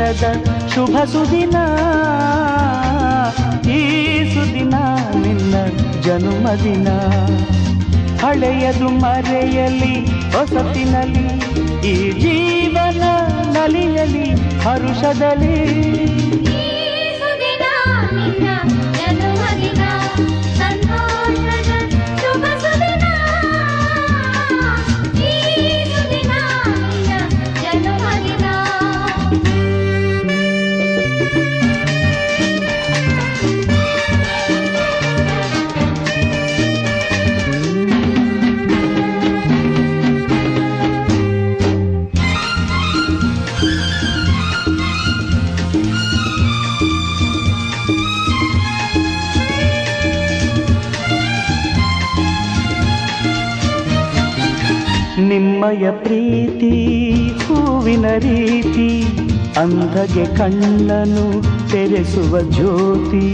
ಸಂತೋಷದ ಶುಭ ಸುದಿನ, ಈ ಸುದಿನ ನಿನ್ನ ಜನ್ಮದಿನ. ಹಳೆಯದು ಮರೆಯಲಿ ಹೊಸತಿನಲ್ಲಿ, ಈ ಜೀವನ ನಲಿಯಲಿ ಹರುಷದಲ್ಲಿ. ನಿಮ್ಮಯ ಪ್ರೀತಿ ಹೂವಿನ ರೀತಿ, ಅಂಧಗೆ ಕಣ್ಣನು ತೆರೆಸುವ ಜ್ಯೋತಿ.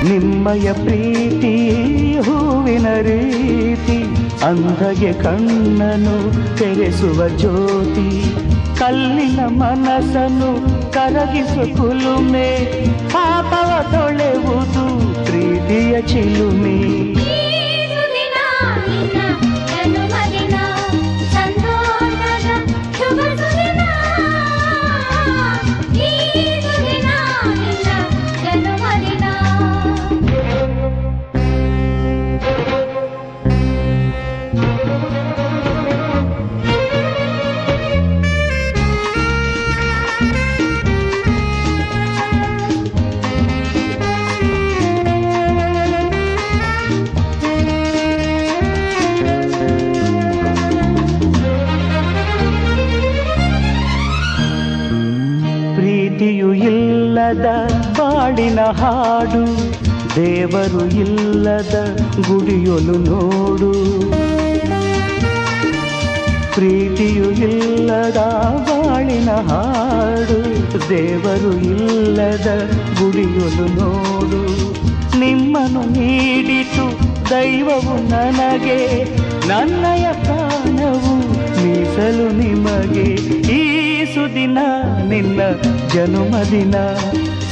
ನಿಮ್ಮಯ ಪ್ರೀತಿ ಹೂವಿನ ರೀತಿ, ಅಂಧಗೆ ಕಣ್ಣನು ತೆರೆಸುವ ಜ್ಯೋತಿ. ಕಲ್ಲಿನ ಮನಸ್ಸನ್ನು ಕರಗಿಸುವ ಕುಲುಮೆ, ಪಾಪವ ತೊಳೆವುದು ಪ್ರೀತಿಯ ಚಿಲುಮೆ. ಪ್ರೀತಿಯು ಇಲ್ಲದ ಬಾಳಿನ ಹಾಡು, ದೇವರು ಇಲ್ಲದ ಗುಡಿಯೊಲು ನೋಡು. ಪ್ರೀತಿಯು ಇಲ್ಲದ ಬಾಳಿನ ಹಾಡು, ದೇವರು ಇಲ್ಲದ ಗುಡಿಯೊಲು ನೋಡು. ನಿಮ್ಮನ್ನು ನೀಡಿತು ದೈವವು ನನಗೆ, ನನ್ನಯ ಪ್ರಾಣವು ಮೀಸಲು ನಿಮಗೆ. ಈ ಸುದಿನ ನಿನ್ನ ಜನ್ಮದಿನ,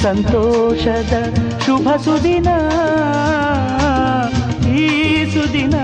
ಸಂತೋಷದ ಶುಭ ಸುದಿನ, ಈ ಸುದಿನ